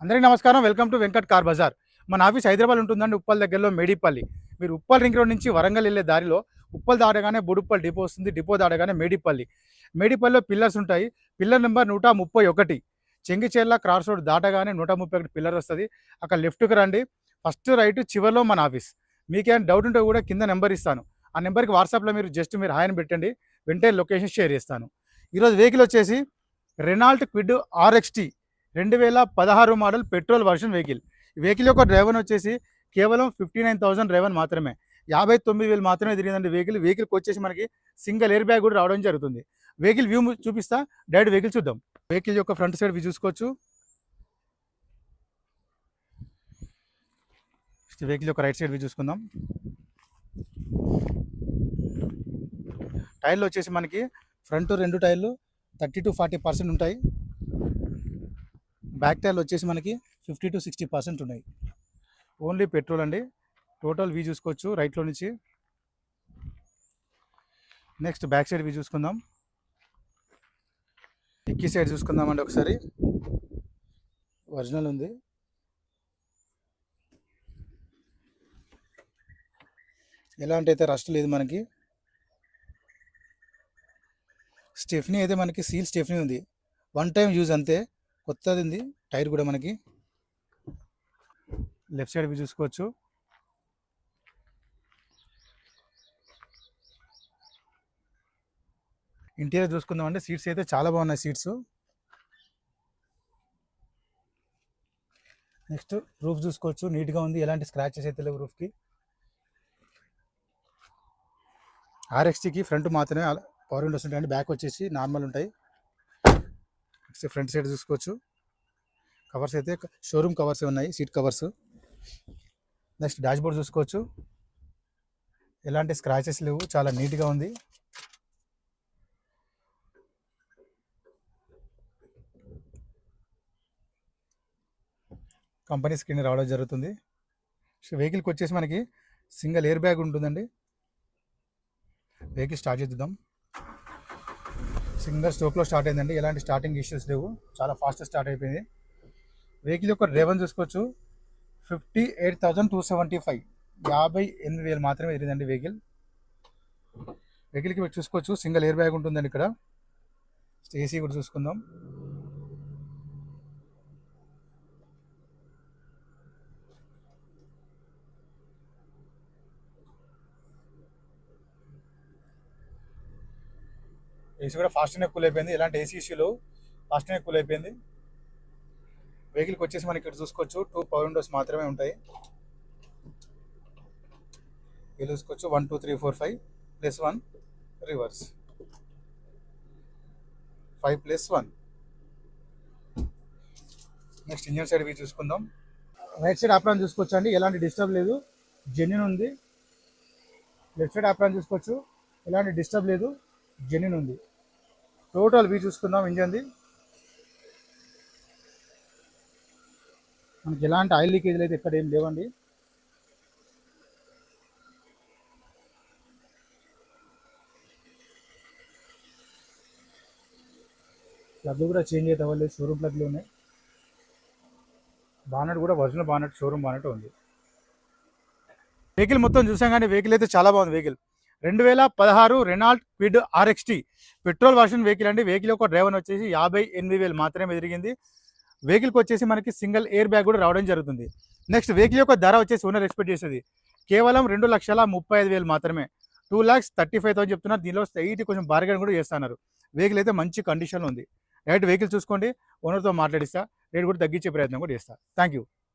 అందరికీ నమస్కారం. Welcome to Venkat car Bazar. మన ఆఫీస్ హైదరాబాద్ ఉంటుందండి, ఉప్పల్ దగ్గరలో మేడిపల్లి. మీరు ఉప్పల్ రింగ్ రోడ్ నుంచి వరంగల్ వెళ్ళే దారిలో ఉప్పల్ దాటగానే బొడుప్పల్ డిపో వస్తుంది. డిపో దాటగానే మేడిపల్లి. మేడిపల్లిలో పిల్లర్స్ ఉంటాయి. Pillar number 131. Chengicherla cross road దాటగానే 131 పిల్లర్ వస్తుంది. అక్కడ లెఫ్ట్కి రండి, ఫస్ట్ రైట్ చివరిలో మన ఆఫీస్. మీకేమైనా డౌట్ ఉంటే కూడా కింద నెంబర్ ఇస్తాను. ఆ నెంబర్కి వాట్సాప్లో మీరు హాయ్ అని పెట్టండి, వెంటనే లొకేషన్ షేర్ చేస్తాను. ఈరోజు వెహికల్ వచ్చేసి Renault quid RXT 2016 model petrol version vehicle. ఈ వెహికల్ యొక్క డ్రైవర్ వచ్చేసి కేవలం 59,000 డ్రైవర్ మాత్రమే, 59,000 మాత్రమే తిరిగిందండి వెహికల్కి వచ్చేసి మనకి సింగిల్ ఎయిర్ బ్యాగ్ కూడా రావడం జరుగుతుంది. వెహికల్ వ్యూ చూపిస్తా, డైరెక్ట్ వెహికల్ చూద్దాం. వెహికల్ యొక్క ఫ్రంట్ సైడ్ వ్యూ చూసుకోవచ్చు. వెహికల్ యొక్క రైట్ సైడ్ వ్యూ చూసుకుందాం. టైర్లు వచ్చేసి మనకి ఫ్రంట్ 2 టైర్లు 30 to 40% ఉంటాయి. బ్యాక్ టైర్లు వచ్చేసి మనకి 50 to 60% ఉన్నాయి. ఓన్లీ పెట్రోల్ అండి. టోటల్ వ్యూ చూసుకోవచ్చు రైట్లో నుంచి. నెక్స్ట్ బ్యాక్ సైడ్ వ్యూ చూసుకుందాం. డిక్కీ సైడ్ చూసుకుందామండి ఒకసారి. ఒరిజినల్ ఉంది. ఎలాంటి అయితే రస్ట్ లేదు మనకి. స్టెఫ్నీ అయితే మనకి సీల్ స్టెఫ్నీ ఉంది, 1 టైం యూజ్ అంతే, కొత్తది ఉంది. టైర్ కూడా మనకి లెఫ్ట్ సైడ్ వ్యూ చూసుకోవచ్చు. ఇంటీరియర్ చూసుకుందాం అంటే సీట్స్ అయితే చాలా బాగున్నాయి సీట్స్. నెక్స్ట్ రూఫ్ చూసుకోవచ్చు, నీట్గా ఉంది, ఎలాంటి స్క్రాచెస్ అయితే లేవు రూఫ్కి. RXTకి ఫ్రంట్ మాత్రమే పవర్ విండోస్ ఉంటాయండి, బ్యాక్ వచ్చేసి నార్మల్ ఉంటాయి. నెక్స్ట్ ఫ్రంట్ సైడ్ చూసుకోవచ్చు. కవర్స్ అయితే షోరూమ్ కవర్స్ ఉన్నాయి, seat covers. Next dash board చూసుకోవచ్చు, ఎలాంటి స్క్రాచెస్ లేవు, చాలా నీట్గా ఉంది. కంపెనీ స్క్రీన్ రావడం జరుగుతుంది. వెహికల్కి వచ్చేసి మనకి సింగిల్ ఎయిర్ బ్యాగ్ ఉంటుందండి. వెహికల్ స్టార్ట్ చేద్దాం. సింగిల్ స్ట్రోక్లో స్టార్ట్ అయిందండి, ఎలాంటి స్టార్టింగ్ ఇష్యూస్ లేవు, చాలా ఫాస్ట్ స్టార్ట్ అయిపోయింది. వెహికల్ యొక్క డ్రైవర్ చూసుకోవచ్చు, 58,275, 58,000 మాత్రమే తిరిగిందండి వెహికల్కి చూసుకోవచ్చు. సింగిల్ ఎయిర్ బ్యాగ్ ఉంటుందండి ఇక్కడ. ఏసీ కూడా చూసుకుందాం. ఏసీ కూడా ఫాస్ట్గానే కూల్ అయిపోయింది, ఎలాంటి ఏసీ ఇష్యూలు, ఫాస్ట్గానే కూల్ అయిపోయింది. వెహికల్కి వచ్చేసి మనకి ఇక్కడ చూసుకోవచ్చు 2 పవర్ విండోస్ మాత్రమే ఉంటాయి. వీళ్ళు చూసుకోవచ్చు 1 2 3 4 5 +1 reverse, 5 +1. Next engine side view చూసుకుందాం. రైట్ సైడ్ ఆప్రాన్ చూసుకోవచ్చు అండి, ఎలాంటి డిస్టర్బ్ లేదు, జెన్యూన్ ఉంది. లెఫ్ట్ సైడ్ ఆప్రాన్ చూసుకోవచ్చు, ఎలాంటి డిస్టర్బ్ లేదు, జెన్యూన్ ఉంది. టోటల్ వ్యూ చూసుకుందాం ఇంజన్ది. మనకి ఎలాంటి ఆయిల్ లీకేజ్లు అయితే ఎక్కడ ఏం లేవండి. ప్లగ్లు కూడా చేంజ్ అయితే అవ్వలేదు, షోరూమ్ ప్లగ్లు ఉన్నాయి. బానెట్ కూడా ఒరిజినల్ బానెట్, షోరూమ్ బానెట్ ఉంది. వెహికల్ మొత్తం చూసాం కానీ వెహికల్ అయితే చాలా బాగుంది. Vehicle 2016 Renault quid RXT petrol version vehicle అండి. వెహికల్ యొక్క డ్రైవర్ వచ్చేసి 58,000 మాత్రమే తిరిగింది. వెహికల్కి వచ్చేసి మనకి సింగిల్ ఎయిర్ బ్యాగ్ కూడా రావడం జరుగుతుంది. నెక్స్ట్ వెహికల్ యొక్క ధర వచ్చేసి ఓనర్ ఎక్స్పెక్ట్ చేసేది కేవలం 2,35,000 మాత్రమే, 2,35,000 చెప్తున్నారు. దీనిలో స్ట్రైట్ కొంచెం బార్గెన్ కూడా చేస్తున్నారు. వెహికల్ అయితే మంచి కండిషన్లో ఉంది. డైరెక్ట్ వెహికల్ చూసుకోండి, ఓనర్తో మాట్లాడిస్తా, రేట్ కూడా తగ్గించే ప్రయత్నం కూడా చేస్తా. Thank you.